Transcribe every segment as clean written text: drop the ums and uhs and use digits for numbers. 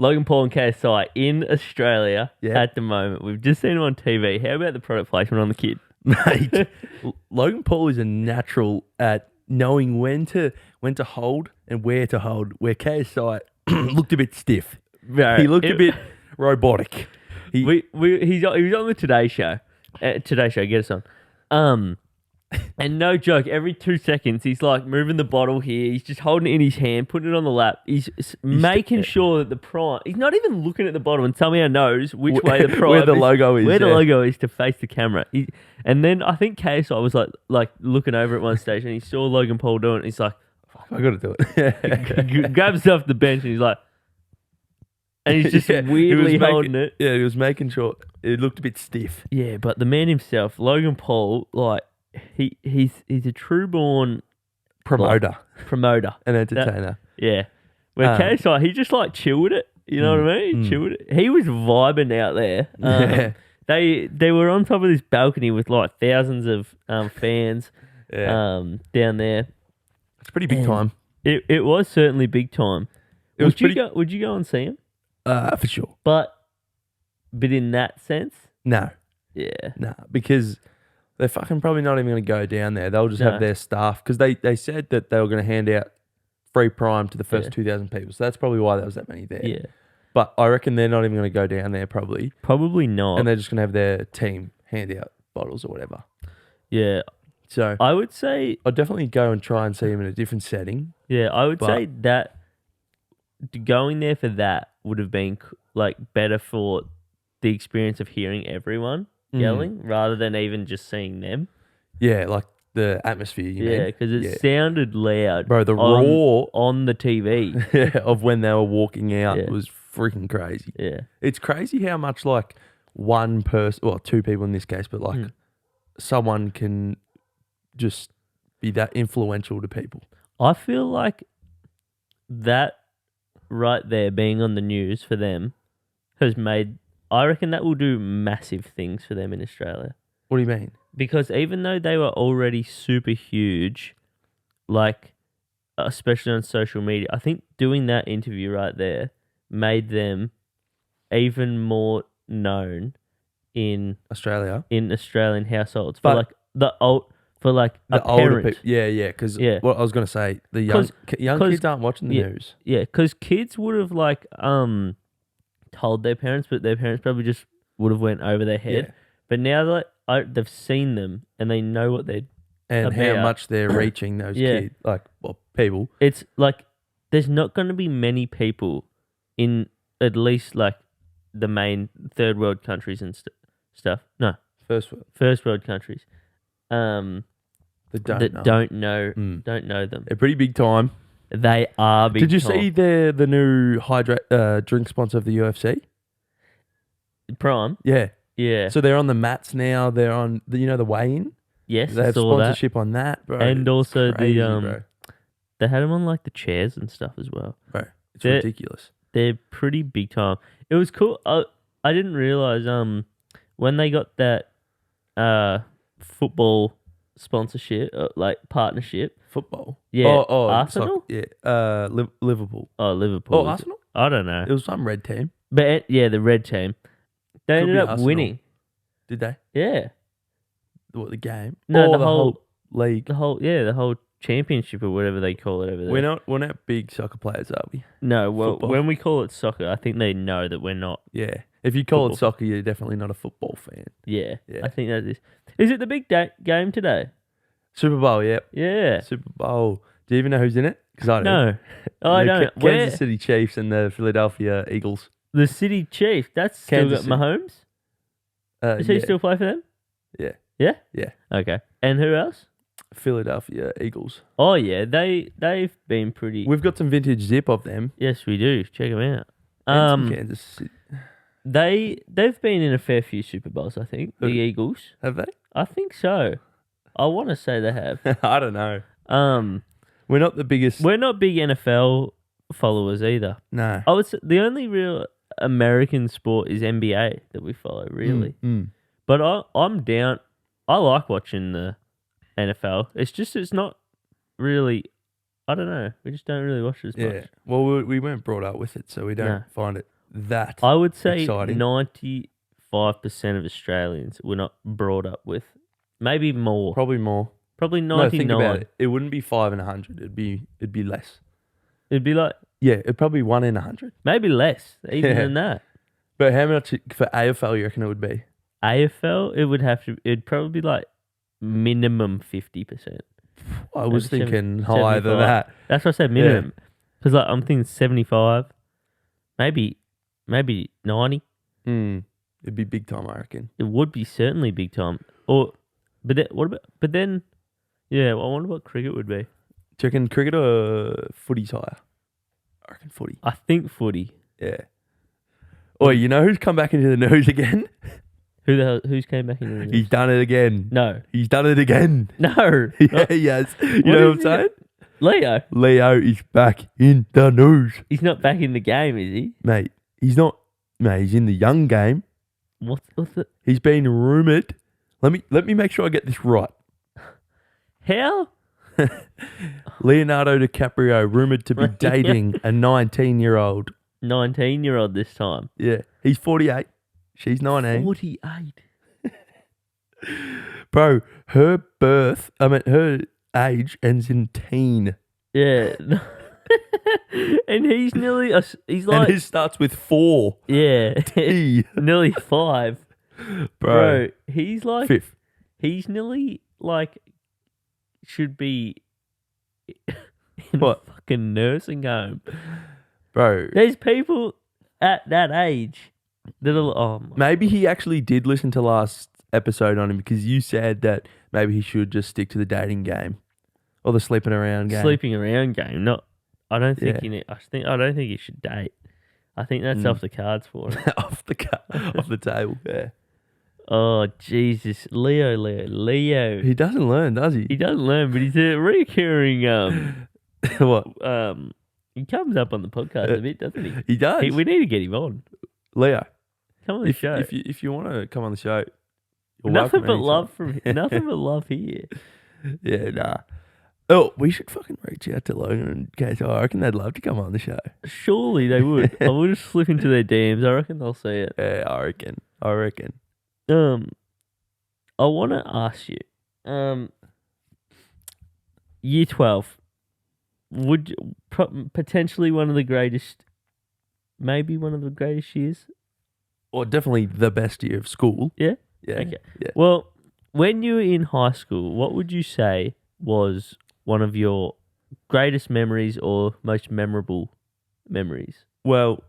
Logan Paul and KSI in Australia Yeah. at the moment. We've just seen him on TV. How about the product placement on the kid? Mate, Logan Paul is a natural at knowing when to hold and where to hold. Where KSI looked a bit stiff. Bro, He looked a bit robotic. He was on the Today Show. Today Show, get us on. And no joke, every 2 seconds he's like moving the bottle here. He's just holding it in his hand, putting it on the lap. He's making sure that the prime. He's not even looking at the bottle and somehow knows which way the prime where the logo is. Where the logo is to face the camera. And then I think KSI was like looking over at one stage and he saw Logan Paul doing it. And he's like, I got to do it. he grabs off the bench and he's like, and he's just weirdly holding it. Yeah, he was making sure it looked a bit stiff. Yeah, but the man himself, Logan Paul, like he's a true born Promoter and and entertainer. Yeah. Where KSI, he just like chilled it. You know what I mean? He chilled it. He was vibing out there. They were on top of this balcony with like thousands of fans down there. It's pretty big time. It was certainly big time. Would you go and see him? For sure. But in that sense? No. Yeah. No, because they're fucking probably not even going to go down there. They'll just have their staff, because they said that they were going to hand out free prime to the first 2,000 people. So that's probably why there was that many there. Yeah. But I reckon they're not even going to go down there probably. Probably not. And they're just going to have their team hand out bottles or whatever. Yeah. So I would say I'd definitely go and try and see him in a different setting. Yeah, I would say that going there for that would have been like better for the experience of hearing everyone yelling rather than even just seeing them. Yeah, like the atmosphere. Yeah, because it sounded loud. Bro, the roar on the TV of when they were walking out was freaking crazy. Yeah. It's crazy how much like one person, well, two people in this case, but like someone can just be that influential to people. I feel like that right there being on the news for them has made, I reckon that will do massive things for them in Australia. What do you mean? Because even though they were already super huge, like, especially on social media, I think doing that interview right there made them even more known in Australian households for like the old. For like the older people, because what I was gonna say, the young kids aren't watching the news. Yeah, because kids would have like told their parents, but their parents probably just would have went over their head. Yeah. But now that they've seen them and they know what they're about. How much they're reaching those kids, people. It's like there's not going to be many people in at least like the main third world countries and stuff. No, first world countries. That don't know them. They're pretty big time. They are big time. Did you see the new drink sponsor of the UFC? Prime? Yeah. Yeah. So they're on the mats now. They're on the weigh-in. Yes, they have sponsorship on that, bro. And also crazy, bro. They had them on like the chairs and stuff as well. Bro, it's ridiculous. They're pretty big time. It was cool. I didn't realize when they got that football sponsorship, like partnership. Football? Yeah. Arsenal? Liverpool. Oh, Liverpool. Oh, Arsenal? I don't know. It was some red team. But yeah, the red team. They ended up winning. Did they? Yeah. What, the game? No, the whole league. The whole championship or whatever they call it over there. We're not big soccer players, are we? No, well, when we call it soccer, I think they know that we're not. Yeah. If you call it soccer, you're definitely not a football fan. Yeah. I think that is. Is it the big game today? Super Bowl, yep. Yeah. Super Bowl. Do you even know who's in it? Because I don't. No. I don't. Kansas City Chiefs and the Philadelphia Eagles. The City Chiefs. That's still got Mahomes? Does he still play for them? Yeah. Yeah? Yeah. Okay. And who else? Philadelphia Eagles. Oh, yeah. They've been pretty... We've got some vintage zip of them. Yes, we do. Check them out. And some Kansas City. They've been in a fair few Super Bowls, I think. The Eagles. Have they? I think so. I want to say they have. I don't know. We're not the biggest... We're not big NFL followers either. No. I would say the only real American sport is NBA that we follow, really. But I'm down. I like watching the NFL. It's not really... I don't know. We just don't really watch it as much. Yeah. Well, we weren't brought up with it, so we don't find it that I would say exciting. 95% of Australians were not brought up with, maybe more, Probably more. probably No, 99. think about it. It wouldn't be 5 in 100. It'd be less. It'd be like Yeah, it'd probably be 1 in 100. maybe less even Yeah. than that. But how much for AFL you reckon it would be? AFL, it'd probably be like minimum 50%. I was Maybe thinking higher than 75. that. That's what I said, minimum. Because like I'm thinking 75, maybe 90. It'd be big time, I reckon. It would be certainly big time. But then, yeah, I wonder what cricket would be. Do you reckon cricket or footy's higher? I reckon footy. I think footy. Yeah. Oh, you know who's come back into the news again? Who's came back in? He's done it again. No. He's done it again. No. Yeah, he has. You know what I'm saying? Leo. Leo is back in the news. He's not back in the game, is he? Mate, he's not. Mate, he's in the young game. What's it? He's been rumoured. Let me make sure I get this right. How? Leonardo DiCaprio rumoured to be dating a 19-year-old. 19-year-old this time. Yeah. He's 48. She's 19. 48. Bro, her age ends in teen. Yeah. And he's nearly, he's like, And his starts with 4. yeah, T. nearly 5. Bro. He's like, 5th. he's nearly like, should be in What? a fucking nursing home. Bro. There's people at that age that are, oh my. Maybe he actually did listen to last episode on him because you said that maybe he should just stick to the dating game or the sleeping around game. Sleeping around game, not. I don't think Yeah. I don't think he should date. I think that's off the cards for him. off the table. Yeah. Oh Jesus, Leo. He doesn't learn, does he? He doesn't learn, but he's a recurring. What? He comes up on the podcast a bit, doesn't he? He does. We need to get him on. Leo, Come on the show. if you want to come on the show, you're Nothing welcome but anytime. love from nothing but love here. Yeah, nah. Oh, we should fucking reach out to Logan and KSI. I reckon they'd love to come on the show. Surely they would. I will just slip into their DMs. I reckon they'll see it. Yeah, I reckon. I want to ask you, year 12, would potentially one of the greatest, maybe one of the greatest years? Or definitely the best year of school. Yeah? Yeah. Okay. Yeah. Well, when you were in high school, what would you say was one of your greatest memories or most memorable memories? Well,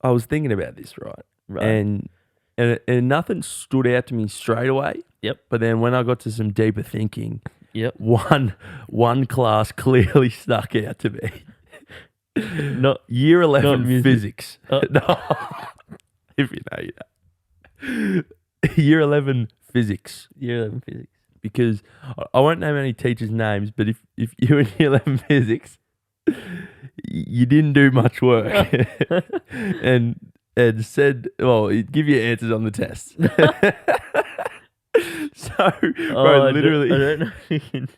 I was thinking about this, right? Right. And nothing stood out to me straight away. Yep. But then when I got to some deeper thinking, Yep. one class clearly stuck out to me. Not Year 11 not music. physics. Oh. No. If you know, you know. Year 11 physics. year 11 physics. Because I won't name any teachers' names, but if you were in year 11 physics, you didn't do much work. and said, well, it'd give you answers on the test. So, bro, literally. I don't know if you can.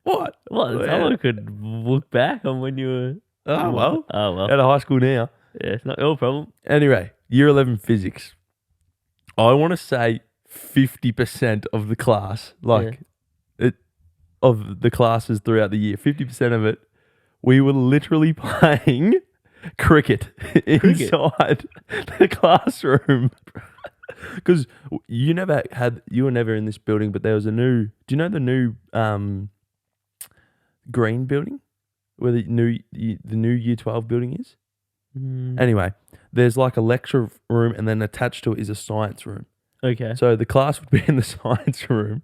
What? What? Well, Someone could look back on when you were. Oh, well. Oh, well. Out of high school now. Yeah, it's not your problem. Anyway, year 11 physics. I want to say 50% of the class, of the classes throughout the year, 50% of it, we were literally playing cricket inside the classroom. Because you were never in this building, but there was do you know the new green building? Where the new year 12 building is? Anyway, there's like a lecture room and then attached to it is a science room. Okay. So the class would be in the science room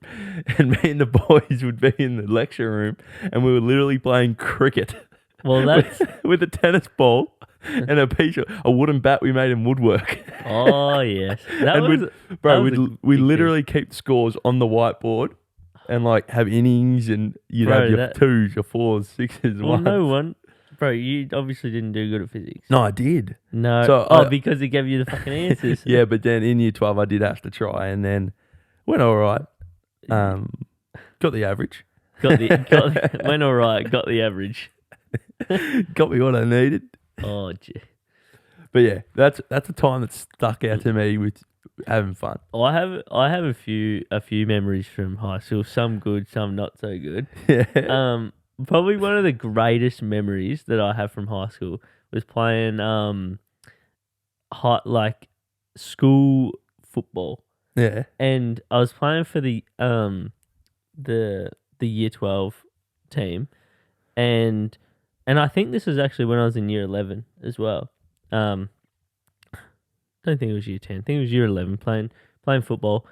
and me and the boys would be in the lecture room and we were literally playing cricket. Well, that's. with a tennis ball and a wooden bat we made in woodwork. Oh, yes. That And was. we literally keep scores on the whiteboard and like have innings and you'd Bro, have your 2s, your 4s, 6s, Well, 1s. no one. Bro, you obviously didn't do good at physics. No, I did. No. So because it gave you the fucking answers. Yeah, but then in year 12 I did have to try and then went all right. Got the average. Went all right. Got the average. Got me what I needed. Oh, gee. But yeah, that's a time that stuck out to me with having fun. I have a few memories from high school. Some good, some not so good. Yeah. Probably one of the greatest memories that I have from high school was playing like school football, Yeah. and I was playing for the year 12 team, and I think this was actually when I was in year 11 as well. Don't think it was year 10. I think it was year 11 playing football,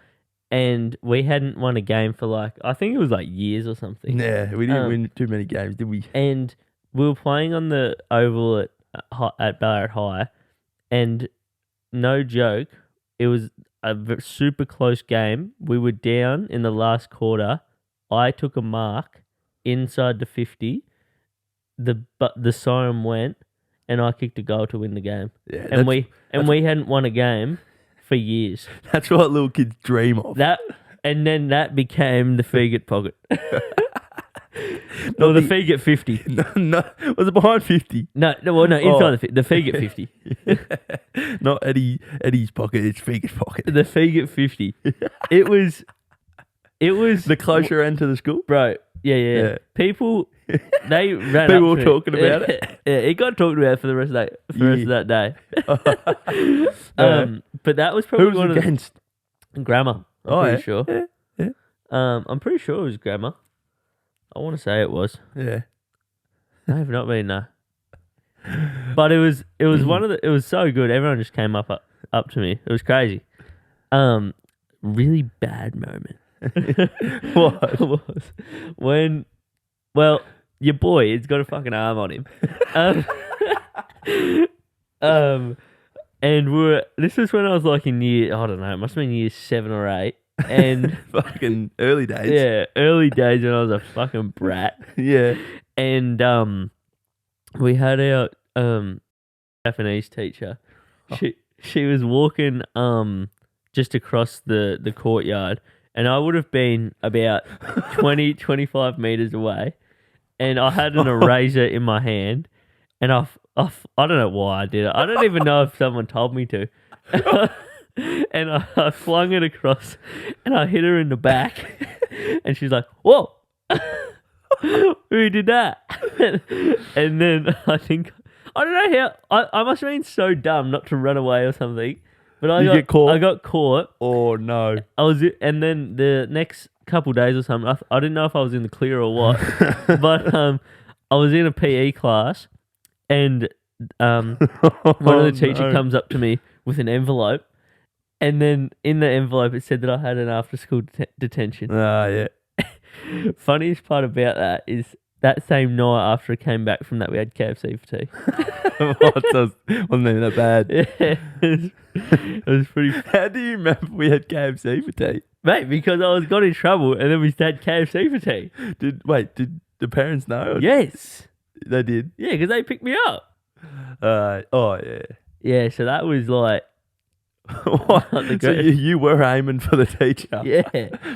and we hadn't won a game for I think it was years or something. Yeah, we didn't win too many games, did we? And we were playing on the oval at Ballarat High, and no joke, it was a super close game. We were down in the last quarter. I took a mark inside the 50. The siren went, and I kicked a goal to win the game. Yeah, and we hadn't won a game for years. That's what little kids dream of. And then that became the Feegit pocket. Or the Feegit 50. No, was it behind 50? No, inside the Feegit 50. Not Eddie's pocket, it's Feegit's pocket. The Feegit 50. It was the closer end to the school? Bro, yeah. People, they ran People up were to talking about it. Yeah, it got talked about for the rest of that day. But that was probably Who was against? Grammar. I'm pretty sure. Yeah. I'm pretty sure it was Grammar. I want to say it was. Yeah. They have not been no. But it was one of it was so good. Everyone just came up to me. It was crazy. Really bad moment. What? Was when, your boy has got a fucking arm on him. And this was when I was in year, I don't know, it must have been year 7 or 8. And fucking early days. Yeah, early days when I was a fucking brat. Yeah. And we had our Japanese teacher. She was walking just across the courtyard, and I would have been about 25 meters away, and I had an eraser in my hand, and I don't know why I did it. I don't even know if someone told me to. And I flung it across, and I hit her in the back, and she's like, "Whoa, who did that?" And then I don't know how I must have been so dumb not to run away or something, but I got caught. I got caught. Oh no! And then the next couple days or something, I didn't know if I was in the clear or what, but I was in a PE class, and one of the teacher comes up to me with an envelope. And then in the envelope, it said that I had an after-school detention. Yeah. Funniest part about that is that same night after I came back from that, we had KFC for tea. Wasn't even that bad. Yeah, it was pretty. How do you remember we had KFC for tea? Mate, because I got in trouble and then we had KFC for tea. Did the parents know? Yes. They did? Yeah, because they picked me up. Oh, yeah. Yeah, so that was What? So you were aiming for the teacher? Yeah.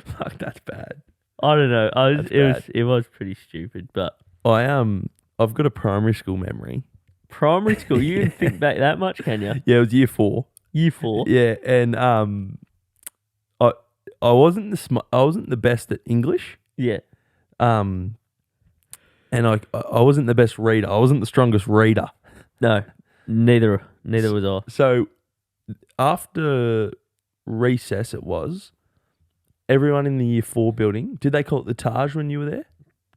Fuck, that's bad. I don't know. It was pretty stupid, but I've got a primary school memory. Primary school? You didn't think back that much, can you? Yeah, it was year 4. Year 4? Yeah, and I wasn't the best at English. Yeah. And I wasn't the best reader. I wasn't the strongest reader. No, neither was I. So after recess, everyone in the year 4 building. Did they call it the Taj when you were there?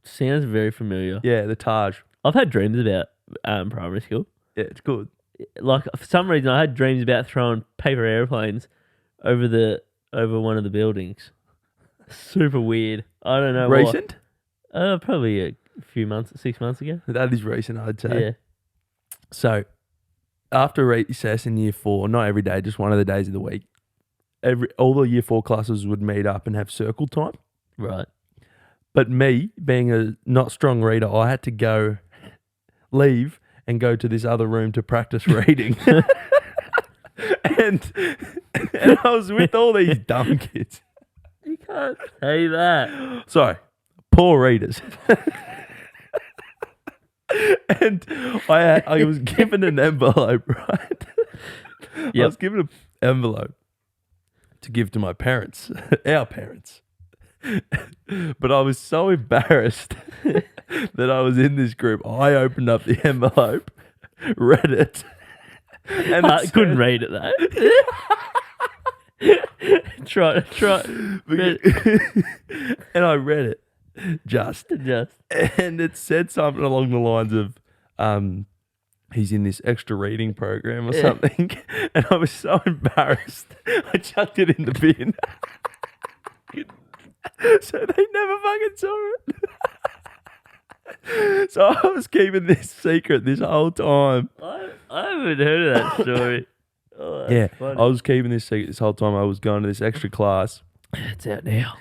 Sounds very familiar. Yeah, the Taj. I've had dreams about primary school. Yeah, it's good. For some reason, I had dreams about throwing paper airplanes over one of the buildings. Super weird. I don't know. Recent? Probably a few months, 6 months ago. That is recent, I'd say. Yeah. So after recess in year 4, not every day, just one of the days of the week, all the year 4 classes would meet up and have circle time. Right. But me, being a not strong reader, I had to leave and go to this other room to practice reading. and I was with all these dumb kids. You can't say that. Sorry, poor readers. And I was given an envelope, right? I Yep. was given an envelope to give to my parents, our parents. But I was so embarrassed that I was in this group. I opened up the envelope, read it, and I couldn't read it though. try. and I read it just, and it said something along the lines of, he's in this extra reading program or something, and I was so embarrassed. I chucked it in the bin, so they never fucking saw it. So I was keeping this secret this whole time. I haven't heard of that story. Oh, Yeah, funny. I was keeping this secret this whole time. I was going to this extra class. It's out now.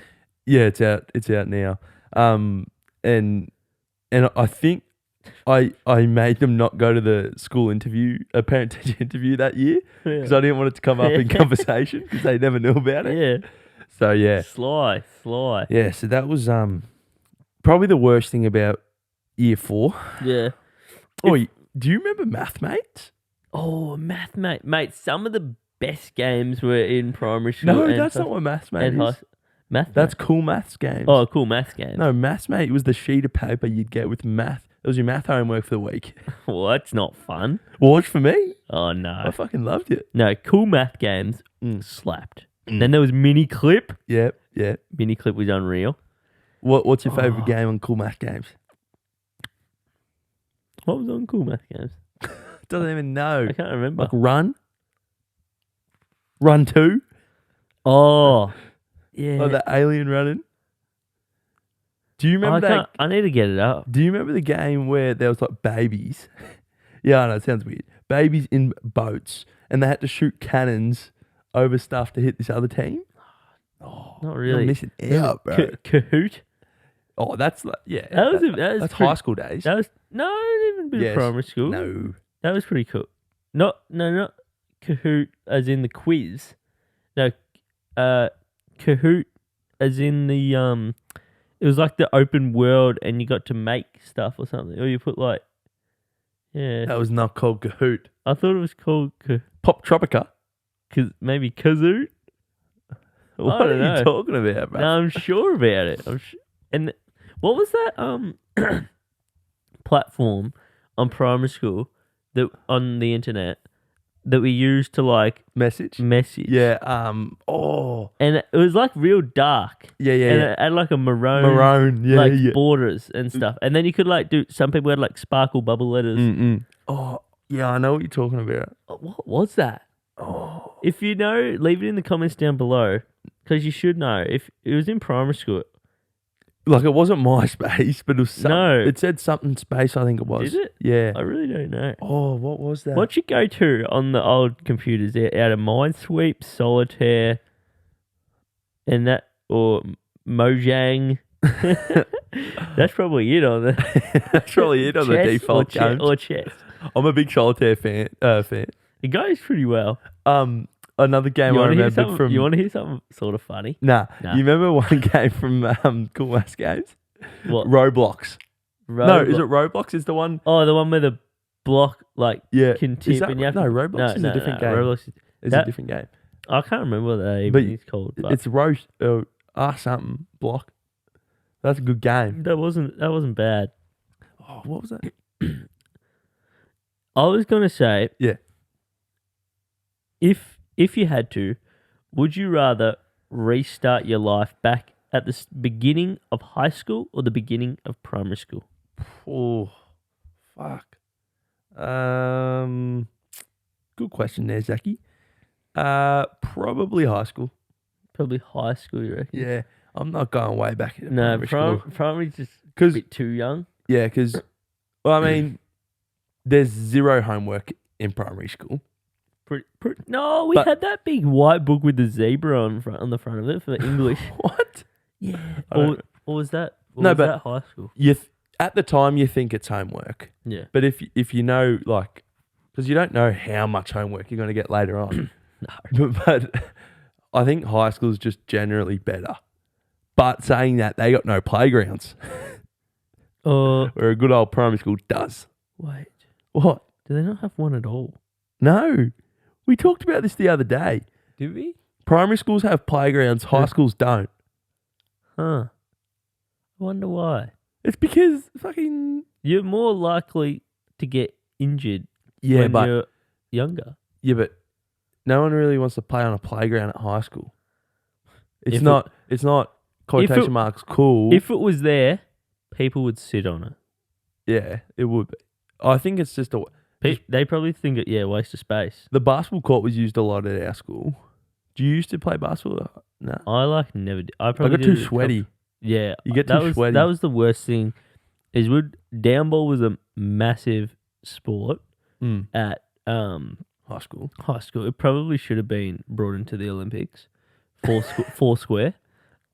Yeah, it's out. It's out now. And I think I made them not go to the school interview, a parent teacher interview that year, because I didn't want it to come up in conversation because they never knew about it. Yeah. So yeah, Sly. yeah. So that was probably the worst thing about year 4. Yeah. Oh, do you remember Math Mates? Oh, Math Mate. Some of the best games were in primary school. No, and that's not what Math Mate and is. Math. That's Cool Maths games. Oh, cool math games. No, Math Mate was the sheet of paper you'd get with math. It was your math homework for the week. Well, that's not fun. Watch for me. Oh I no. fucking loved it. No, cool math games slapped. Then there was Mini Clip. Yeah, yeah. Mini Clip was unreal. What's your favourite game on Cool Math games? What was on cool math games? Doesn't even know. I can't remember. Like Run 2. Oh, yeah. Like the alien running. Do you remember that? I need to get it up. Do you remember the game where there was like babies? Yeah, I know, it sounds weird. Babies in boats, and they had to shoot cannons over stuff to hit this other team. Oh, Not you're really. missing out, bro. Kahoot. Oh, that's like, yeah. That's That's pretty- high school days. That was even a bit of Yes. primary school. No. That was pretty cool. Not Kahoot as in the quiz. No, Kahoot as in the it was like the open world and you got to make stuff or something. Or you put like That was not called Kahoot. I thought it was called Pop Tropica. maybe Kazoot. What don't are know. you talking about, bro? No, I'm sure about it. And what was that platform on primary school that on the internet that we used to like Message? message? Oh. And it was like real dark. Yeah. And it had like a Maroon. Yeah, like yeah. borders and stuff. And then you could like do, some people had like sparkle bubble letters. Oh, yeah, I know what you're talking about. What was that? Oh. If you know, leave it in the comments down below because you should know. If it was in primary school. Like, it wasn't MySpace, but it was No. It said something space, I think it was. Did it? Yeah. I really don't know. Oh, what was that? What'd you go to on the old computers there? Out of Minesweep, Solitaire, and that, or Mojang? That's probably it on the That's probably it on the chess default games. or chess. I'm a big Solitaire fan. It goes pretty well. Another game You I want to hear remembered something? from... You want to hear something sort of funny? Nah. Nah. You remember one game from Cool Maths Games? What? Roblox. No, is Roblox. it Roblox? Is the one... Oh, the one where the block like Yeah. can Is tip that... and you have No, to... Roblox is a different game. Roblox is... It's that- a different game. I can't remember what that But even is called. But It's something block. That's a good game. that wasn't bad. Oh, what was that? I was gonna say, Yeah. if you had to, would you rather restart your life back at the beginning of high school or the beginning of primary school? Oh, fuck. Good question there, Zachy. Probably high school. Probably high school, you reckon? Yeah, I'm not going way back into No, primary school. primary's just a 'Cause- bit too young. Yeah, because, well, I mean, there's zero homework in primary school. No, we But- had that big white book with the zebra on the front of it for English. What? Yeah. I don't- Or was that? Or No, was but- that high school? At the time, you think it's homework. Yeah. But if you know, like, because you don't know how much homework you're going to get later on. No. But I think high school is just generally better. But saying that, they got no playgrounds, where a good old primary school does. Wait. What? Do they not have one at all? No. We talked about this the other day. Did we? Primary schools have playgrounds. High schools don't. Huh. I wonder why. It's because fucking... You're more likely to get injured Yeah, when but... you're younger. Yeah, but no one really wants to play on a playground at high school. It's If not quotation marks cool. If it was there, people would sit on it. Yeah, it would be. I think it's just They probably think it, waste of space. the basketball court was used a lot at our school. Do you used to play basketball? No. I never did. I I probably got did too it sweaty. Yeah. You get that too was, sweaty. That was the worst thing. Is downball was a massive sport at High school. high school. It probably should have been brought into the Olympics. Four square.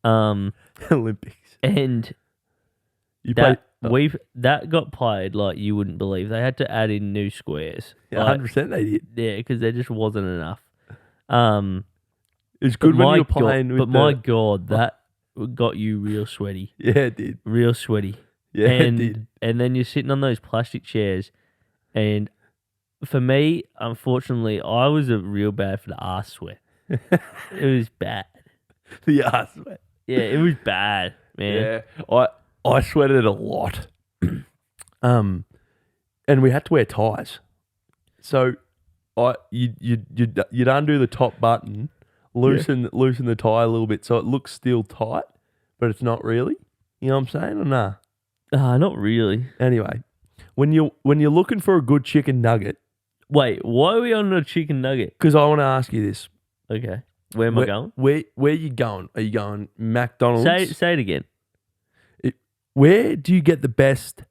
Olympics. And You that played... that got played like you wouldn't believe. They had to add in new squares. Yeah, Like, 100% they did. yeah, because there just wasn't enough. It's good when you're playing with my God, that got you real sweaty. Yeah, it did. Real sweaty. Yeah, and, it did. And then you're sitting on those plastic chairs. And for me, unfortunately, I was a real bad for the arse sweat. It was bad. The ass sweat. Yeah, it was bad, man. Yeah. I sweated a lot. And we had to wear ties. So you'd undo the top button, loosen the tie a little bit so it looks still tight, but it's not really. You know what I'm saying? Or nah? Not really. Anyway, when you're looking for a good chicken nugget, Wait, why are we on a chicken nugget? because I want to ask you this. Okay. Where am I going? Where you going? Are you going McDonald's? Say it again. Where do you get the best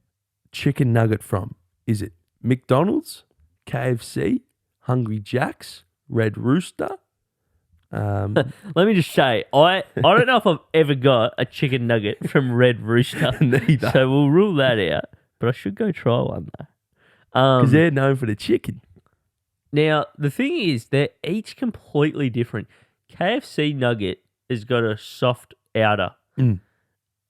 chicken nugget from? Is it McDonald's, KFC, Hungry Jack's, Red Rooster? Let me just say, I don't know if I've ever got a chicken nugget from Red Rooster. Neither. So we'll rule that out. But I should go try one though. Because they're known for the chicken. Now, the thing is, they're each completely different. KFC nugget has got a soft outer.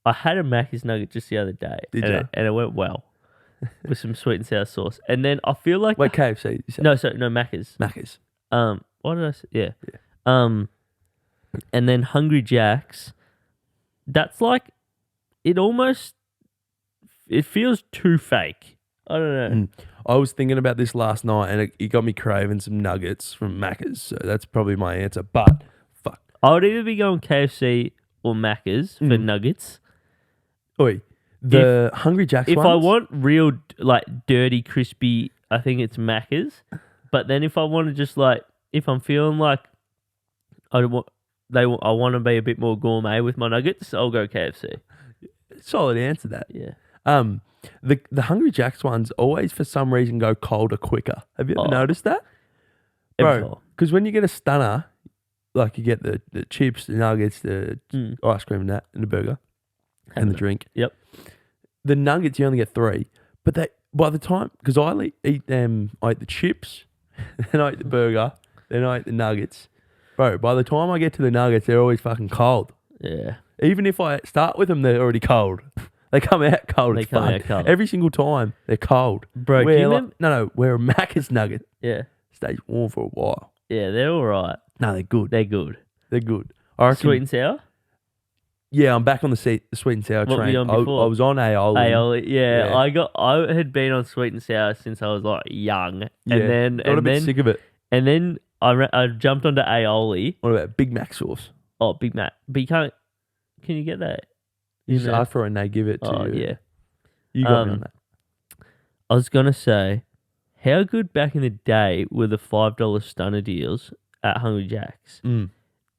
I had a Macca's nugget just the other day. Did and you? And it went well with some sweet and sour sauce. And then I feel like... Wait, KFC? You said? No, Macca's. Macca's. What did I say? Yeah. And then Hungry Jack's, that's like... It feels too fake. I don't know. I was thinking about this last night and it got me craving some nuggets from Macca's. So that's probably my answer. But, fuck. I would either be going KFC or Macca's for nuggets. Oi, the Hungry Jack's If ones? I want real, like, dirty, crispy, I think it's Macca's. But then if I want to just, like, if I'm feeling like I want to be a bit more gourmet with my nuggets, I'll go KFC. Solid answer that. Yeah. The Hungry Jack's ones always for some reason go colder quicker. Have you ever noticed that? Bro, because when you get a stunner, like you get the chips, the nuggets, the ice cream and that, and the burger, and the drink. Yep. The nuggets, you only get 3. But they, by the time, because I eat them, I eat the chips, then I eat the burger, then I eat the nuggets. Bro, by the time I get to the nuggets, they're always fucking cold. Yeah. Even if I start with them, they're already cold. They come out cold. It's fun. Every single time, they're cold. Bro, do you remember? Where a Macca's nugget Yeah. stays warm for a while. Yeah, they're all right. No, they're good. They're good. They're good. I reckon, Sweet and sour? Yeah, I'm back on the sweet and sour What were train. you on before? I was on aioli. Aioli, yeah. Yeah. I had been on sweet and sour since I was like young. Yeah, And got a bit sick of it. And then I jumped onto aioli. What about Big Mac sauce? Oh, Big Mac. But you can't... Can you get that? You just ask for it and they give it to you. Yeah. You got me on that. I was going to say, how good back in the day were the $5 stunner deals at Hungry Jack's?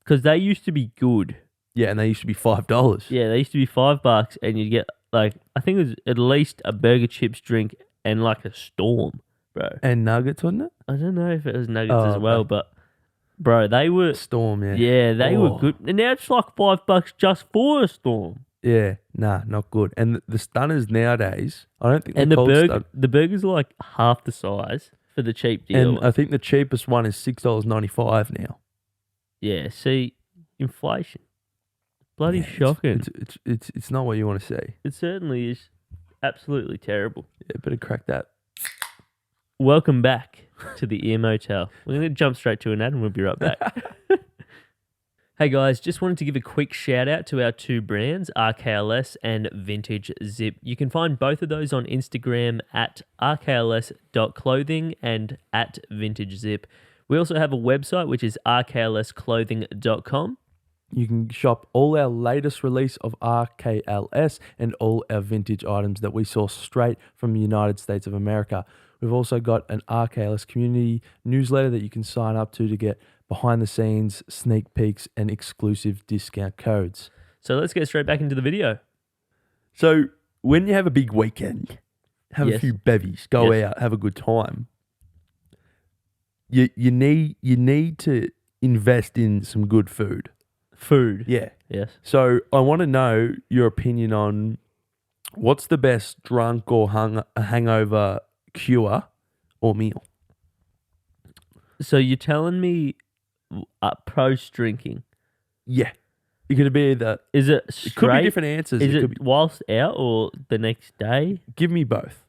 Because they used to be good. Yeah, and they used to be $5. Yeah, they used to be $5 and you'd get, like, I think it was at least a burger, chips, drink, and like a storm, bro. And nuggets, wasn't it? I don't know if it was nuggets as well, but, bro, they were... Storm, yeah. Yeah, they were good. And now it's like $5 just for a storm. Yeah, nah, not good. And the stunners nowadays, I don't think And the burgers are like half the size for the cheap deal. And I think the cheapest one is $6.95 now. Yeah, see, inflation. Bloody shocking. It's not what you want to see. It certainly is absolutely terrible. Yeah, better crack that. Welcome back to the Ear Motel. We're going to jump straight to an ad and we'll be right back. Hey guys, just wanted to give a quick shout out to our two brands, RKLS and Vintage Zip. You can find both of those on Instagram at rkls.clothing and at Vintage Zip. We also have a website which is rklsclothing.com. You can shop all our latest release of RKLS and all our vintage items that we source straight from the United States of America. We've also got an RKLS community newsletter that you can sign up to get behind the scenes, sneak peeks, and exclusive discount codes. So let's get straight back into the video. So when you have a big weekend, have a few bevies, go out, have a good time. You need to invest in some good food. Food. Yeah. Yes. So I want to know your opinion on what's the best drunk or hangover cure or meal. So you're telling me post drinking? Yeah. It could be either. Is it straight? It could be different answers. Is it it could be, whilst out or the next day? give me both.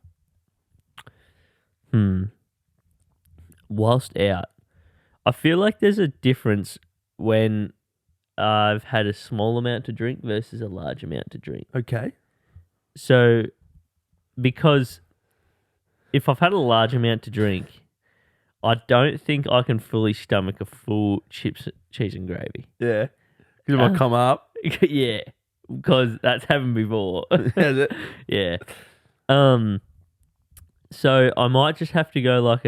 Whilst out. I feel like there's a difference when I've had a small amount to drink versus a large amount to drink. Okay. So, because if I've had a large amount to drink, I don't think I can fully stomach a full chips, cheese and gravy. Yeah. Because it might come up. Yeah, because that's happened before. Has it? Yeah. So I might just have to go like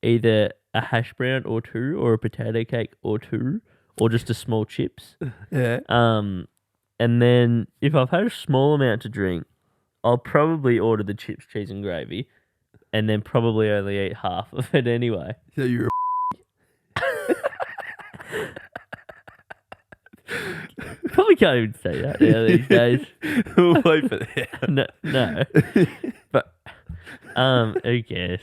either a hash brown or two, or a potato cake or two, or just a small chips. Yeah. And then if I've had a small amount to drink, I'll probably order the chips, cheese and gravy, and then probably only eat half of it anyway. So you're Probably can't even say that now these days. We'll wait for that. No. But who cares?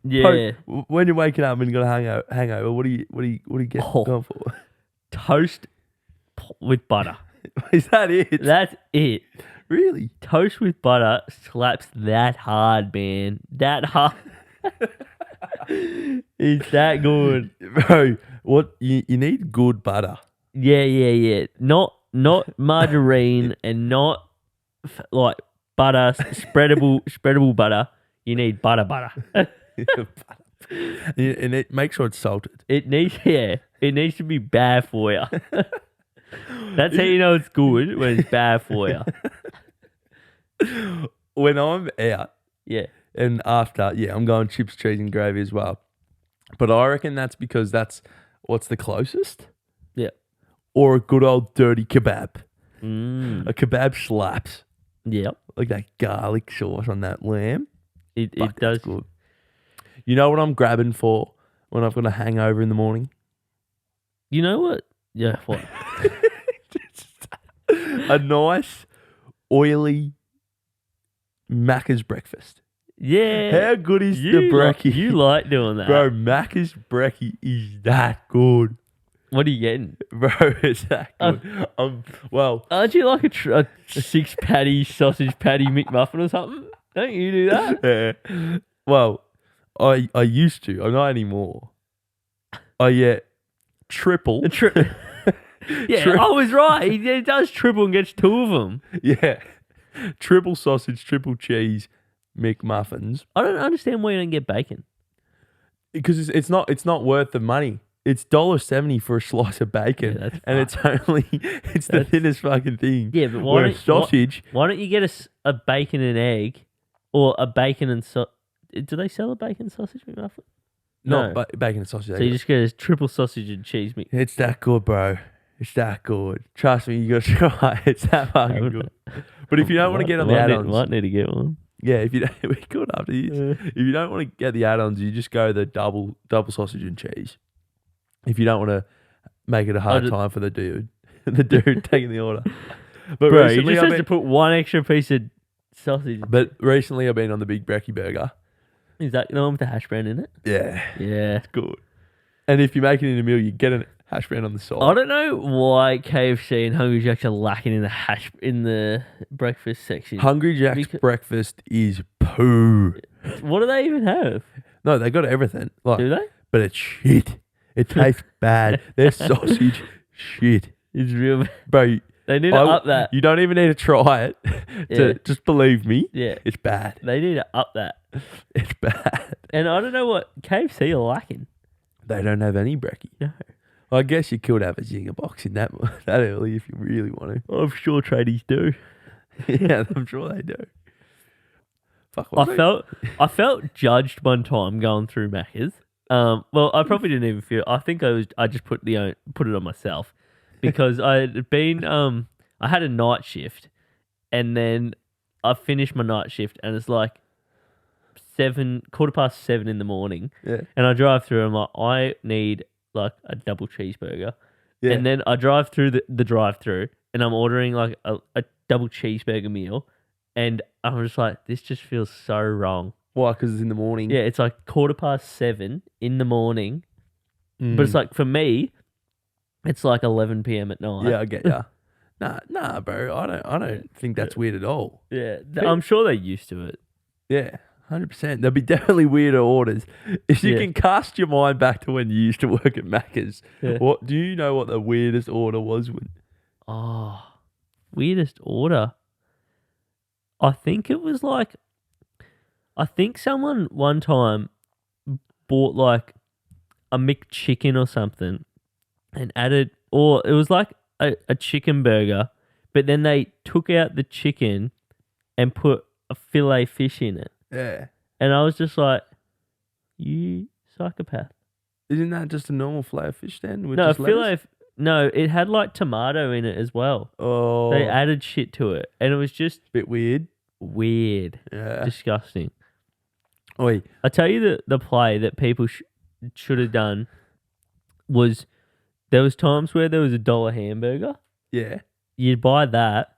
Yeah. When you're waking up and you got a hangover, what do you get going for? Toast with butter. Is that it? That's it. Really? Toast with butter slaps that hard, man. That hard. It's that good. Bro, what you need good butter. Yeah. Not margarine and not like butter, spreadable butter. You need butter. And make sure it's salted. It needs to be bad for you. That's how you know it's good, when it's bad for you. When I'm out, Yeah. and after, I'm going chips, cheese, and gravy as well. But I reckon that's because that's what's the closest. Yeah. Or a good old dirty kebab. Mm. A kebab slaps. Yep. Like that garlic sauce on that lamb. It Fuck, does. that's good. You know what I'm grabbing for when I've got a hangover in the morning? You know what? Yeah, what? A nice, oily Macca's breakfast. Yeah. How good is the brekkie? You like doing that. Bro, Macca's brekkie is that good. What are you getting? Bro, it's that good. Well, Aren't you like a 6 patty sausage patty McMuffin or something? Don't you do that? yeah. Well, I used to. I'm not anymore. I get triple. Yeah, I was right. He does triple and gets 2 of them. Yeah. Triple sausage, triple cheese McMuffins. I don't understand why you don't get bacon. Because it's not worth the money. It's $1.70 for a slice of bacon, and it's the thinnest fucking thing. Yeah, but why sausage? Why don't you get a bacon and egg, or a bacon and do they sell a bacon sausage McMuffin? No, bacon and sausage. So you just get a triple sausage and cheese McMuffin. It's that good, bro. It's that good. Trust me, you got to try. It's that fucking good. But if you don't want to get on the add-ons, might need to get one. Yeah, if you don't, we could after this. If you don't want to get the add-ons, you just go the double sausage and cheese. If you don't want to make it a hard time for the dude taking the order. But bro, you just have to put one extra piece of sausage. But recently I've been on the Big Brekkie Burger. Is that the one with the hash brown in it? Yeah. Yeah. It's good. And if you make it in a meal, you get Hash brown on the side. I don't know why KFC and Hungry Jack's are lacking in the breakfast section. Hungry Jack's breakfast is poo. What do they even have? No, they got everything. Like, Do they? But it's shit. It tastes bad. Their sausage, shit. It's real. Bro, They need to up that. You don't even need to try it. Just believe me. Yeah. It's bad. They need to up that. It's bad. And I don't know what KFC are lacking. They don't have any brekkie. No. I guess you could have a zinger box in that early if you really want to. I'm sure tradies do. Yeah, I'm sure they do. Fuck. I felt judged one time going through Macca's. Well, I probably didn't even feel. I think I just put it on myself because I had been I had a night shift, and then I finished my night shift, and it's like 7:15 in the morning. Yeah. And I drive through. And I'm like, I need like a double cheeseburger. Yeah. And then I drive through the drive-through, and I'm ordering like a double cheeseburger meal, and I'm just like, this just feels so wrong. Why? Because it's in the morning. Yeah, it's like 7:15 in the morning, but it's like for me, it's like 11 p.m. at night. Yeah, I get ya. Nah, bro. I don't think that's weird at all. Yeah, I'm sure they're used to it. Yeah, 100%. There'll be definitely weirder orders. If you can cast your mind back to when you used to work at Macca's, what do you know what the weirdest order was? Oh, weirdest order. I think it was like, I think someone one time bought like a McChicken or something and added, or it was like a chicken burger, but then they took out the chicken and put a fillet fish in it. Yeah. And I was just like, you psychopath. Isn't that just a normal fillet of fish then? No, no, it had like tomato in it as well. Oh. They added shit to it. And it was just bit weird. Weird. Yeah. Disgusting. Oi. I tell you the play that people should have done was there was times where there was $1 hamburger. Yeah. You'd buy that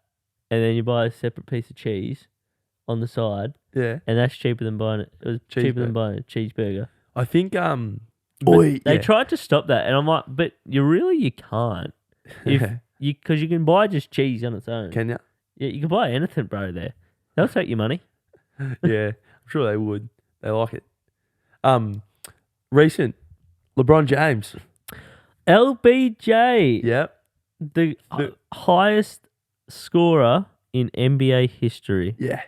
and then you buy a separate piece of cheese on the side. Yeah. And that's cheaper than buying it. It was cheaper than buying a cheeseburger. I think they tried to stop that, and I'm like, but you can't. Because you can buy just cheese on its own. Can you? Yeah, you can buy anything, bro, there. They'll take your money. Yeah, I'm sure they would. They like it. Recent LeBron James. LBJ. Yep. The highest scorer in NBA history. Yeah.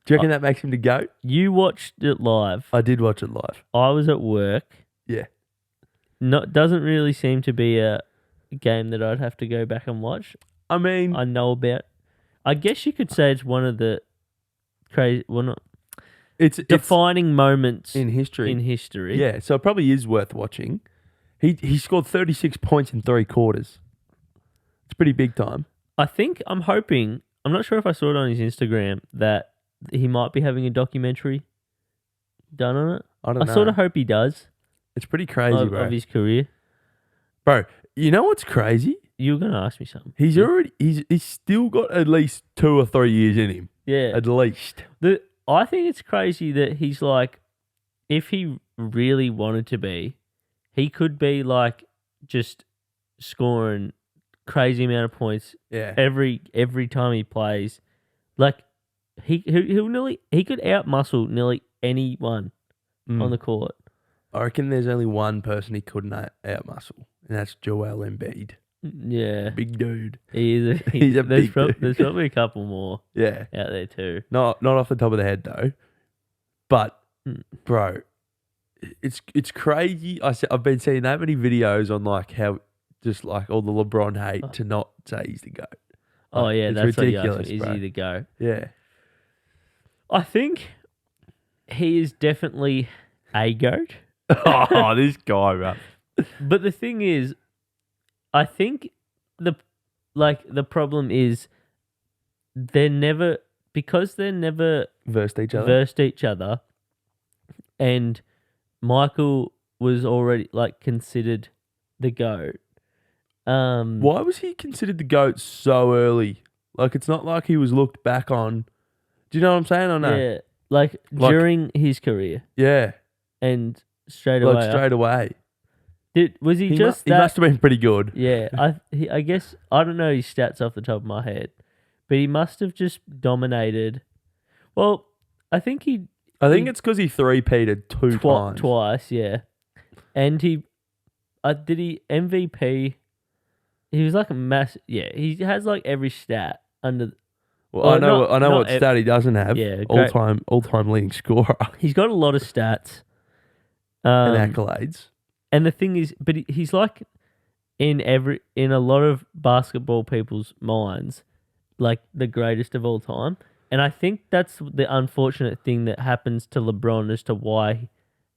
Do you reckon that makes him the GOAT? You watched it live. I did watch it live. I was at work. Yeah. Doesn't really seem to be a game that I'd have to go back and watch. I mean, I know about. I guess you could say it's one of the crazy. Well, not. It's defining moments in history. Yeah, so it probably is worth watching. He scored 36 points in 3 quarters. It's pretty big time. I'm hoping. I'm not sure if I saw it on his Instagram that he might be having a documentary done on it. I don't know. I sort of hope he does. It's pretty crazy, bro. Of his career. Bro, you know what's crazy? You were going to ask me something. He's still got at least 2 or 3 years in him. Yeah. At least. I think it's crazy that he's like, if he really wanted to be, he could be like just scoring crazy amount of points every time he plays. Like he could outmuscle nearly anyone on the court. I reckon there's only one person he couldn't outmuscle, and that's Joel Embiid. Yeah, big dude. He's a big dude. There's probably a couple more. Yeah, out there too. Not off the top of the head though, but bro, it's crazy. I've been seeing that many videos on like how just like all the LeBron hate to not say he's the GOAT. Oh yeah, that's ridiculous. What you asked me. Is he the GOAT? Yeah, I think he is definitely a GOAT. Oh, this guy, bro. But the thing is, I think the problem is they're never versed each other. And Michael was already like considered the GOAT. Why was he considered the GOAT so early? Like, it's not like he was looked back on. Do you know what I'm saying or no? Yeah, like during his career. Yeah. And straight away. Was he He just he must have been pretty good. Yeah, I guess I don't know his stats off the top of my head, but he must have just dominated. Well, I think it's because he three-peated two times. twice, yeah, and he did he MVP. He was like a mass. Yeah, he has like every stat under. Well, I know not what stat he doesn't have. Yeah, all time leading scorer He's got a lot of stats and accolades. And the thing is, but he's like in a lot of basketball people's minds, like the greatest of all time. And I think that's the unfortunate thing that happens to LeBron as to why,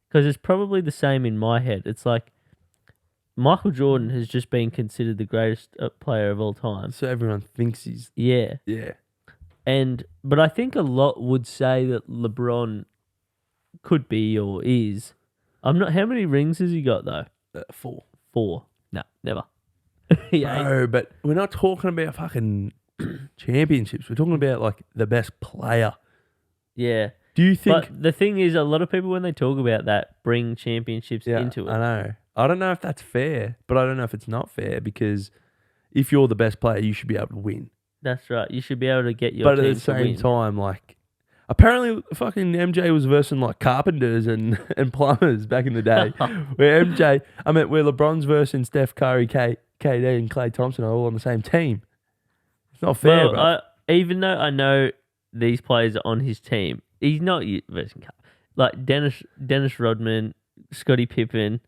because it's probably the same in my head. It's like Michael Jordan has just been considered the greatest player of all time. So everyone thinks he's Yeah. But I think a lot would say that LeBron could be or is. I'm not. How many rings has he got though? 4. 4. No, never. Bro, but we're not talking about fucking championships. We're talking about like the best player. Yeah. Do you think? But the thing is, a lot of people when they talk about that bring championships into it. I know. I don't know if that's fair, but I don't know if it's not fair because if you're the best player, you should be able to win. That's right. You should be able to get your But team at the to same win. time, like, apparently fucking MJ was versing like carpenters and plumbers back in the day. where LeBron's versing Steph Curry, KD and Klay Thompson are all on the same team. It's not fair, bro. Even though I know these players are on his team, he's not versing like Dennis Rodman, Scottie Pippen.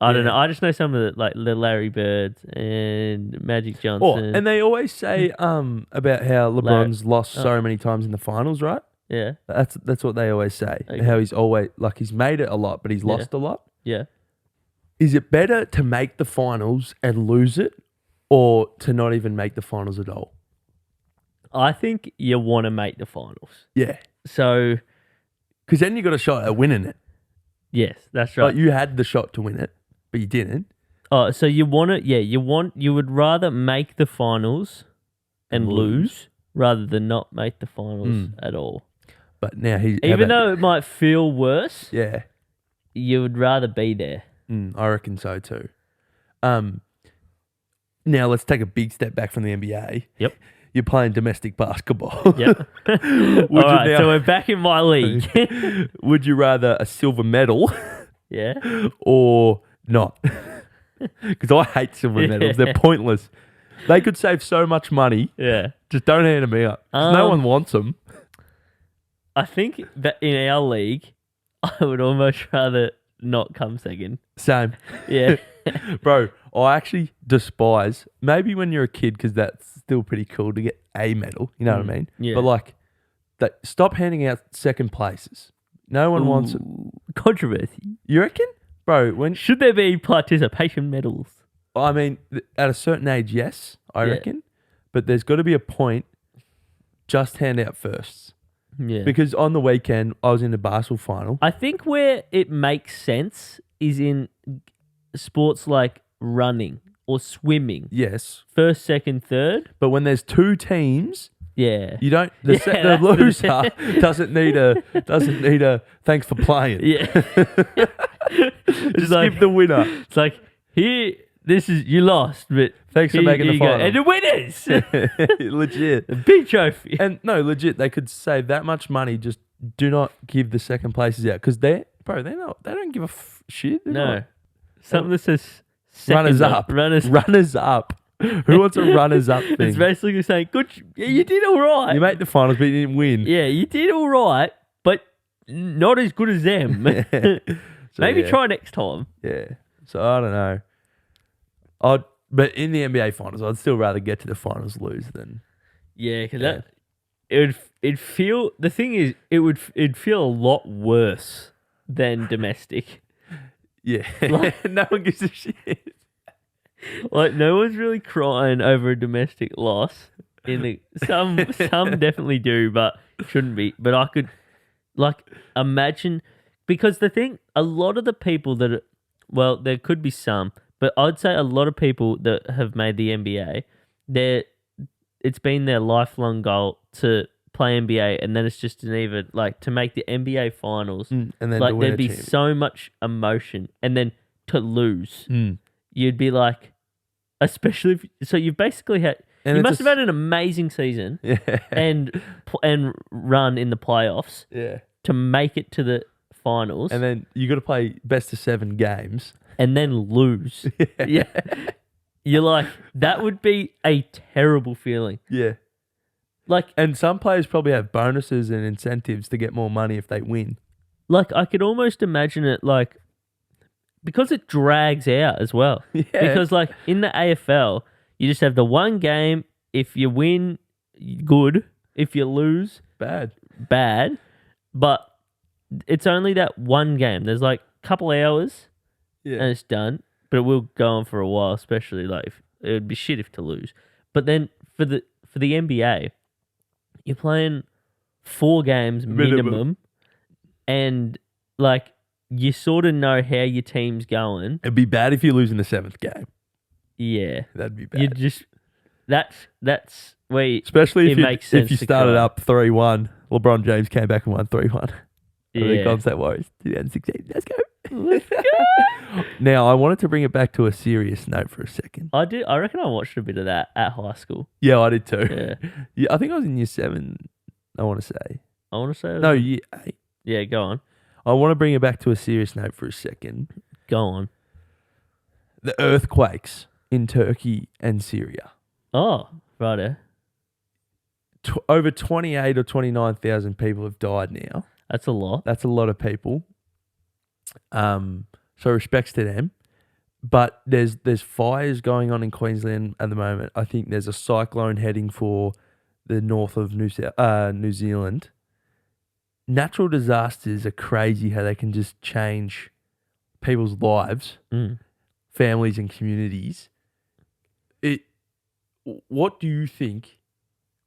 I don't know. I just know some of the Larry Birds and Magic Johnson. And they always say about how LeBron's lost so many times in the finals, right? Yeah. That's what they always say. Okay. How he's always he's made it a lot, but he's lost a lot. Yeah. Is it better to make the finals and lose it, or to not even make the finals at all? I think you want to make the finals. Yeah. So, because then you got a shot at winning it. Yes, that's right. Like you had the shot to win it, but you didn't. Oh, so you want it? Yeah, you would rather make the finals and lose rather than not make the finals at all. But now even though it might feel worse, yeah, you would rather be there. I reckon so too. Now let's take a big step back from the NBA. Yep. You're playing domestic basketball. Yep. All right, so we're back in my league. Would you rather a silver medal? Yeah. Or not? Because I hate silver medals. They're pointless. They could save so much money. Yeah. Just don't hand them out. No one wants them. I think that in our league, I would almost rather not come second. Same. Yeah. Bro, I actually despise, maybe when you're a kid, because that's still pretty cool to get a medal. You know what I mean? Yeah. But stop handing out second places. No one wants it. Controversy. You reckon? Bro, should there be participation medals? I mean, at a certain age, yes, I reckon. But there's got to be a point, just hand out firsts. Yeah. Because on the weekend, I was in the basketball final. I think where it makes sense is in sports like running or swimming. Yes. First, second, third. But when there's two teams, yeah, you don't. The loser doesn't need a thanks for playing. Yeah. Just give the winner. It's like, here, you lost, but thanks for making the final. And the winners. Legit. The big trophy. And no, legit, they could save that much money. Just do not give the second places out because they don't give a shit. No. Something that says runners up. Runners up. Who wants a runners up thing? It's basically saying, good, you did all right. You made the finals, but you didn't win. Yeah, you did all right, but not as good as them. Maybe try next time. Yeah. So I don't know. But in the NBA finals, I'd still rather get to the finals lose than. Yeah, because it'd feel. The thing is, it'd feel a lot worse than domestic. Yeah, no one gives a shit. Like no one's really crying over a domestic loss. Some definitely do, but shouldn't be. But I could imagine because a lot of the people that there could be some, but I'd say a lot of people that have made the NBA, it's been their lifelong goal to play NBA, and then it's just to make the NBA finals, and then there'd be so much emotion, and then to lose. Mm. You'd be like, especially so you've basically had. And You it's must have had an amazing season Yeah. and run in the playoffs Yeah. to make it to the finals And then you got to play best of 7 games. and then lose. Yeah. You're like, that would be a terrible feeling. Yeah. Like, And some players probably have bonuses and incentives to get more money if they win. I could almost imagine it like, because it drags out as well. Yeah. Because like in the AFL, you just have the one game. If you win, good. If you lose, Bad. bad. But it's only that one game. There's like a couple hours Yeah. and it's done. But it will go on for a while, especially like it would be shit if to lose. But then for the NBA, you're playing 4 games minimum. And like you sort of know how your team's going. It'd be bad if you lose in the 7th game. Yeah. That'd be bad. You just that's where Especially it makes if sense you to started cry. up 3-1. LeBron James came back and won 3-1. Yeah. The Golden State Warriors 2016. Let's go. Let's go. Now, I wanted to bring it back to a serious note for a second. I reckon I watched a bit of that at high school. Yeah, I did too. Yeah. Yeah, I think I was in year 7, I want to say. I want to say No, year 8. Yeah, go on. I want to bring it back to a serious note for a second. Go on. The earthquakes in Turkey and Syria. Oh, righto. Over 28 or 29,000 people have died now. That's a lot. That's a lot of people. So respects to them. But there's fires going on in Queensland at the moment. I think there's a cyclone heading for the north of New Zealand. Natural disasters are crazy how they can just change people's lives, families and communities. What do you think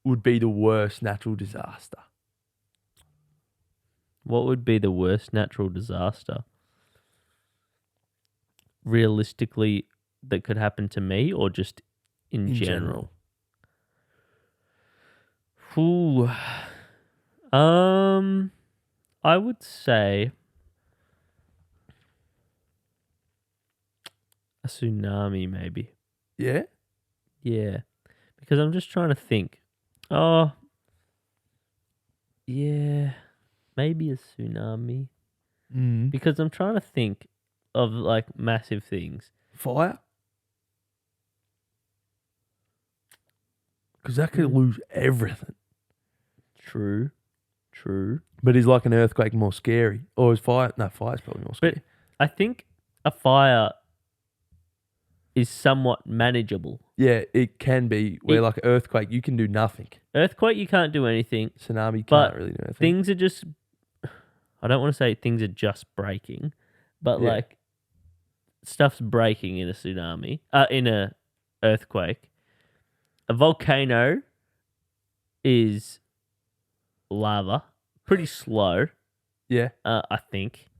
would be the worst natural disaster? What would be the worst natural disaster? Realistically, that could happen to me or just in general? Ooh. I would say a tsunami, maybe. Yeah? Yeah. Because I'm just trying to think. Oh, yeah. Maybe a tsunami. Mm. Because I'm trying to think of like massive things. Fire? Because that could lose everything. True. But is like an earthquake more scary? Or is fire? No, fire's probably more scary. But I think a fire is somewhat manageable. Yeah, it can be. Where like earthquake, you can do nothing. Earthquake, you can't do anything. Tsunami But can't really do anything. Things are just, I don't want to say things are just breaking, but Yeah. like stuff's breaking in a tsunami, in a earthquake. A volcano is lava, pretty slow. Yeah. I think.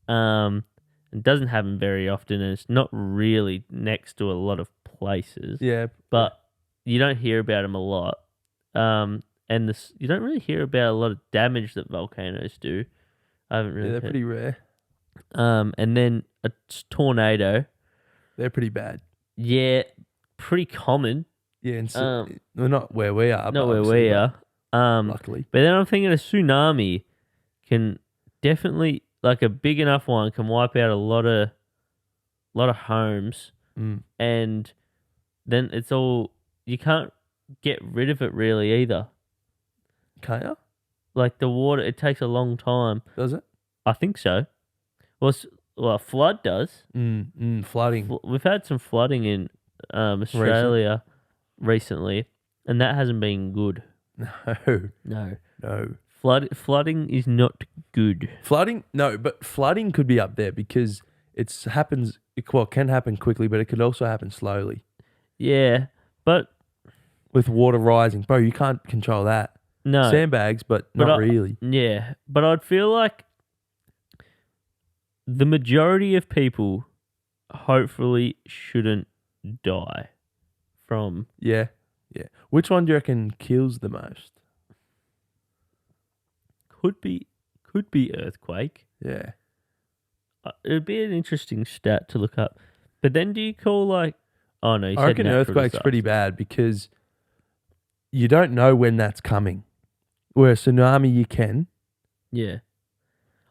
It doesn't happen very often, and it's not really next to a lot of places. Yeah. But you don't hear about them a lot. And you don't really hear about a lot of damage that volcanoes do. I haven't really. Yeah, they're heard. pretty rare. And then a tornado. They're pretty bad. Yeah, pretty common. Yeah, and well, not where we are. Not but where obviously, we are. Luckily. But then I'm thinking a tsunami can definitely, like a big enough one, can wipe out a lot of homes, and then it's all, you can't get rid of it really either. Can't you? Like the water, it takes a long time. Does it? I think so. Well, a flood does. Flooding. We've had some flooding in Australia recently, and that hasn't been good. No. Flooding is not good. Flooding? No, but flooding could be up there because it can happen quickly, but it could also happen slowly. Yeah, but With water rising. Bro, you can't control that. no. Sandbags, but not really. Yeah, but I'd feel like the majority of people hopefully shouldn't die from. Yeah. Which one do you reckon kills the most? Could be earthquake. Yeah. It'd be an interesting stat to look up. But then do you call like? Oh no, you I said reckon natural earthquake's disaster. pretty bad because you don't know when that's coming. Where a tsunami, you can. Yeah,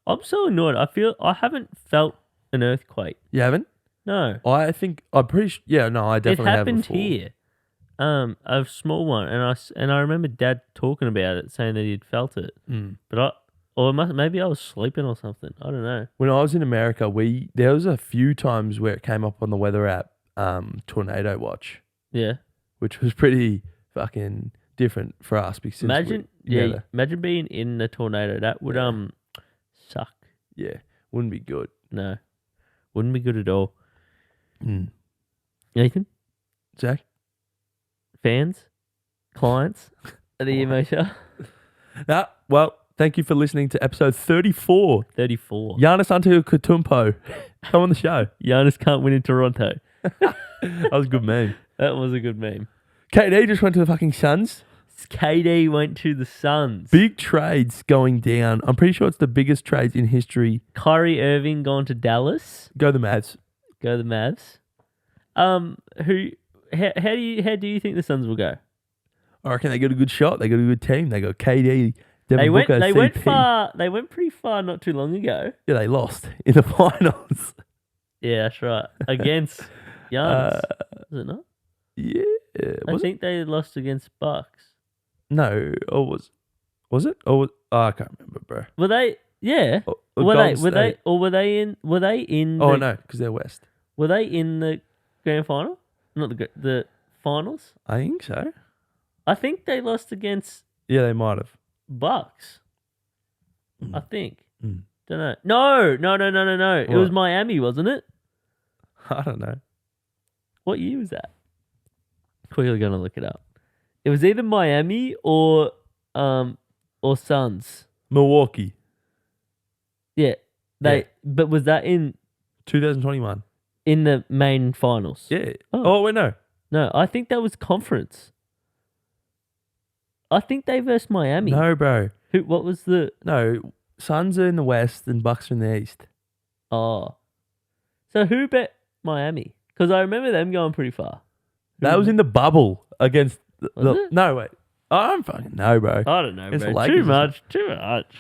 I'm so annoyed. I haven't felt an earthquake. You haven't? No, I think I'm pretty sure. Yeah, no, I definitely it happened have before. here. A small one, and I remember Dad talking about it, saying that he'd felt it. Mm. But maybe I was sleeping or something. I don't know. When I was in America, there was a few times where it came up on the weather app, tornado watch, Yeah. which was pretty fucking different for us because Imagine being in a tornado. That would suck. yeah, wouldn't be good. No, wouldn't be good at all. Mm. Nathan, Zach, fans, clients of the Ear Motel. well, thank you for listening to episode 34. 34. Giannis Antetokounmpo, come on the show. Giannis can't win in Toronto. That was a good meme. That was a good meme. KD just went to the fucking Suns. KD went to the Suns. Big trades going down. I'm pretty sure it's the biggest trades in history. Kyrie Irving gone to Dallas. Go the Mavs. Go the Mavs. How do you think the Suns will go? I reckon they got a good shot. They got a good team. They got KD, Devin Booker, They CP. went far. They went pretty far not too long ago. Yeah, they lost in the finals. Yeah, that's right. Against Giannis. Was it not? Yeah. I think they lost against Bucks. No, or was it? I can't remember, bro. Were they? Yeah. Were they in Oh no, because they're West. Were they in the grand final? Not the finals? I think so. I think they lost against Yeah, they might have. Bucks. I think. Mm. Don't know. No. It was Miami, wasn't it? I don't know. What year was that? Quickly gonna look it up. It was either Miami or Suns. Milwaukee, Yeah. But was that in 2021. in the main finals? Yeah. Oh. Oh wait, no. No, I think that was conference. I think they versed Miami. No, bro. What was the No, Suns are in the West and Bucks are in the East. Oh. So who bet Miami? Because I remember them going pretty far. That was in the bubble against Was it? No, wait. I'm fucking no, bro. I don't know, It's the bro. Lakers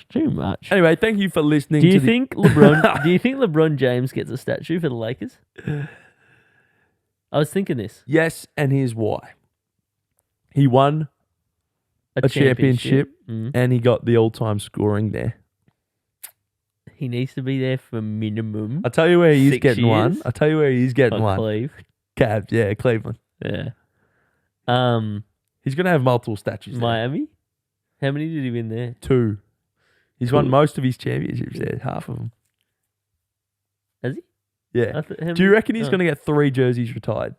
Too much. Anyway, thank you for listening. Do you think LeBron James gets a statue for the Lakers? I was thinking this. Yes, and here's why. He won a championship and he got the all-time scoring there. He needs to be there for minimum. I'll tell you where he's 6 getting years. one. I'll tell you where he's getting one. Cleve. Cavs, yeah, Cleveland. Yeah. He's going to have multiple statues there. Miami? How many did he win there? 2. He's won most of his championships there, half of them. Has he? Yeah. Do you reckon he's going to get 3 jerseys retired?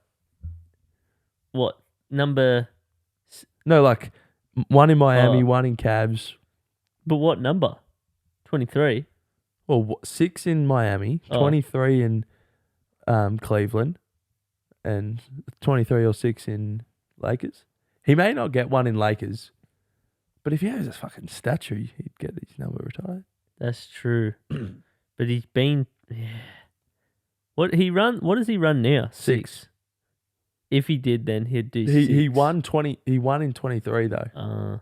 What? Number... No, like one in Miami, one in Cavs. But what number? 23? Well, 6 in Miami, 23 in Cleveland, and 23 or 6 in Lakers. He may not get one in Lakers, but if he has a fucking statue, he'd get his number retired. That's true. But he's been... Yeah. What does he run now? 6. If he did, then he'd do 6. He won 20. He won in 23 though.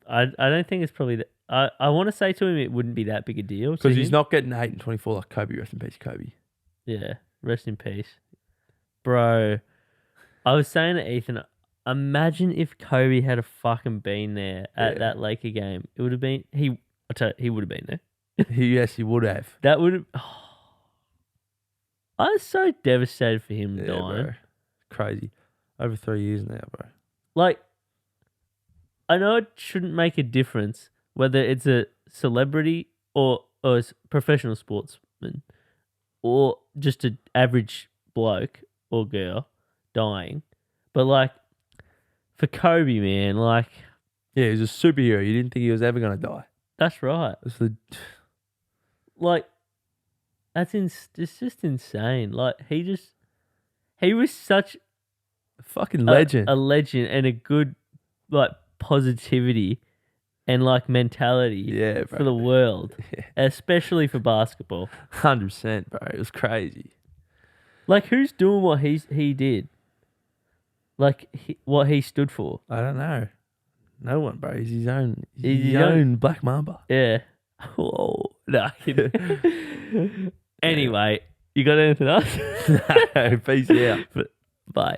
I don't think it's probably that. I want to say to him it wouldn't be that big a deal because he's not getting 8 and 24 like Kobe. Rest in peace, Kobe. Yeah, rest in peace, bro. I was saying to Ethan, imagine if Kobe had a fucking been there at that Laker game. It would have been he would have been there. Yes, he would have. That would have. I was so devastated for him dying. Bro. Crazy. Over 3 years now, bro. Like, I know it shouldn't make a difference whether it's a celebrity or a professional sportsman or just an average bloke or girl dying. But, like, for Kobe, man, like... Yeah, he was a superhero. You didn't think he was ever going to die. That's right. Like, it's just insane. Like, he was such... Fucking legend. A legend and a good, like, positivity and like mentality Yeah, bro. for the world, especially for basketball. 100%, bro. It was crazy. Like, who's doing what he did? Like, what he stood for? I don't know. No one, bro. He's his own. He's His his own- own Black Mamba. Yeah. Whoa. No. Anyway, you got anything else? No, peace out. Bye.